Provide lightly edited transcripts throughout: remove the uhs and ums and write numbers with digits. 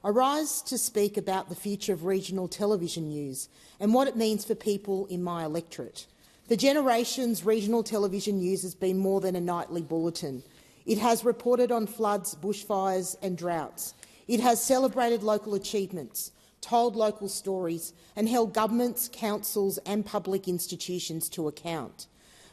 I rise to speak about the future of regional television news and what it means for people in my electorate. For generations, regional television news has been more than a nightly bulletin. It has reported on floods, bushfires and droughts. It has celebrated local achievements, told local stories and held governments, councils and public institutions to account.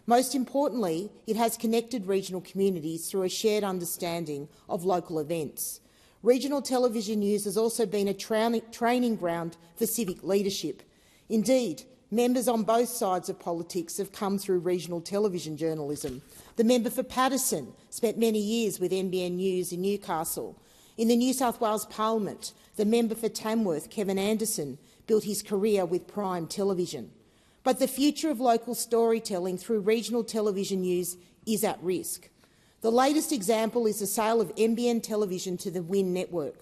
Most importantly, it has connected regional communities through a shared understanding of local events. Regional television news has also been a training ground for civic leadership. Indeed, members on both sides of politics have come through regional television journalism. The member for Paterson spent many years with NBN News in Newcastle. In the New South Wales Parliament, the member for Tamworth, Kevin Anderson, built his career with Prime Television. But the future of local storytelling through regional television news is at risk. The latest example is the sale of NBN television to the WIN network.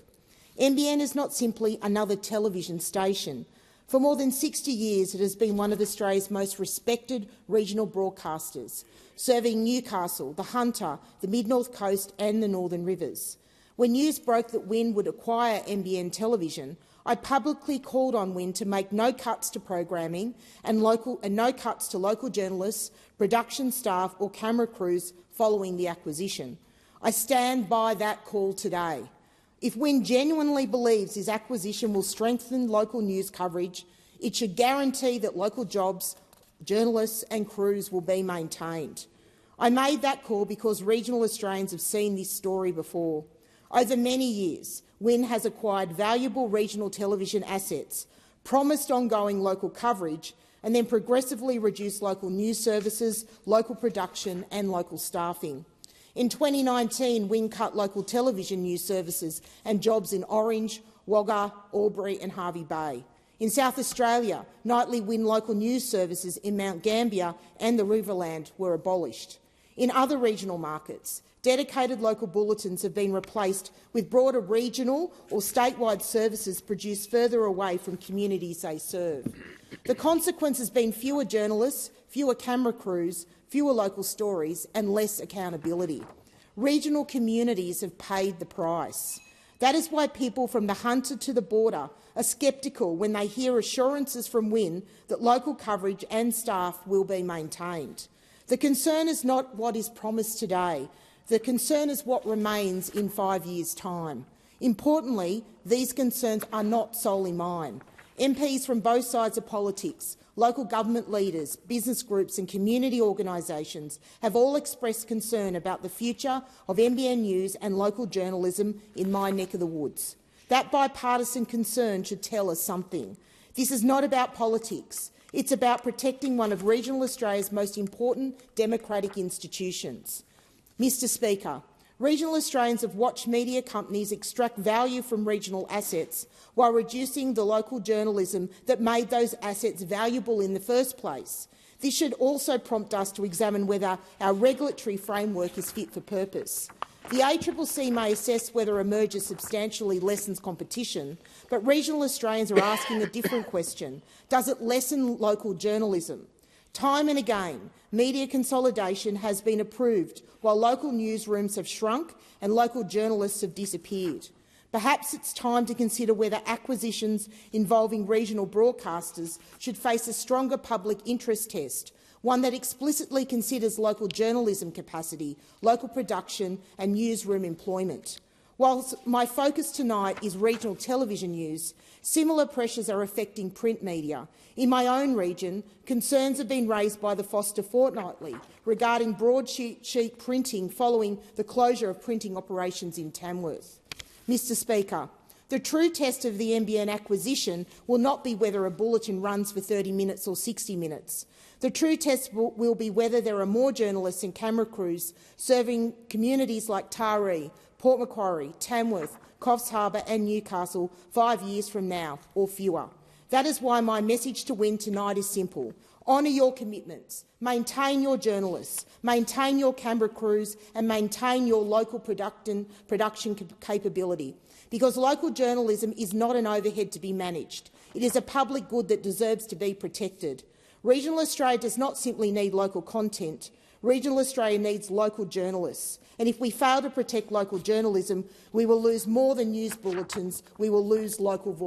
NBN is not simply another television station. For more than 60 years, it has been one of Australia's most respected regional broadcasters, serving Newcastle, the Hunter, the Mid-North Coast and the Northern Rivers. When news broke that WIN would acquire NBN television, I publicly called on WIN to make no cuts to programming and no cuts to local journalists, production staff or camera crews following the acquisition. I stand by that call today. If WIN genuinely believes this acquisition will strengthen local news coverage, it should guarantee that local jobs, journalists and crews will be maintained. I made that call because regional Australians have seen this story before. Over many years, WIN has acquired valuable regional television assets, promised ongoing local coverage and then progressively reduced local news services, local production and local staffing. In 2019, WIN cut local television news services and jobs in Orange, Wagga, Albury and Hervey Bay. In South Australia, nightly WIN local news services in Mount Gambier and the Riverland were abolished. In other regional markets, dedicated local bulletins have been replaced with broader regional or statewide services produced further away from communities they serve. The consequence has been fewer journalists, fewer camera crews, fewer local stories and less accountability. Regional communities have paid the price. That is why people from the Hunter to the border are sceptical when they hear assurances from WIN that local coverage and staff will be maintained. The concern is not what is promised today. The concern is what remains in 5 years' time. Importantly, these concerns are not solely mine. MPs from both sides of politics, local government leaders, business groups and community organisations have all expressed concern about the future of NBN News and local journalism in my neck of the woods. That bipartisan concern should tell us something. This is not about politics. It's about protecting one of regional Australia's most important democratic institutions. Mr Speaker, regional Australians have watched media companies extract value from regional assets while reducing the local journalism that made those assets valuable in the first place. This should also prompt us to examine whether our regulatory framework is fit for purpose. The ACCC may assess whether a merger substantially lessens competition, but regional Australians are asking a different question. Does it lessen local journalism? Time and again, media consolidation has been approved while local newsrooms have shrunk and local journalists have disappeared. Perhaps it's time to consider whether acquisitions involving regional broadcasters should face a stronger public interest test, one that explicitly considers local journalism capacity, local production and newsroom employment. Whilst my focus tonight is regional television news, similar pressures are affecting print media. In my own region, concerns have been raised by the Foster Fortnightly regarding broadsheet printing following the closure of printing operations in Tamworth. Mr Speaker, the true test of the NBN acquisition will not be whether a bulletin runs for 30 minutes or 60 minutes. The true test will be whether there are more journalists and camera crews serving communities like Taree, Port Macquarie, Tamworth, Coffs Harbour and Newcastle 5 years from now or fewer. That is why my message to WIN tonight is simple. Honour your commitments, maintain your journalists, maintain your camera crews and maintain your local production capability, because local journalism is not an overhead to be managed. It is a public good that deserves to be protected. Regional Australia does not simply need local content. Regional Australia needs local journalists, and if we fail to protect local journalism, we will lose more than news bulletins. We will lose local voices.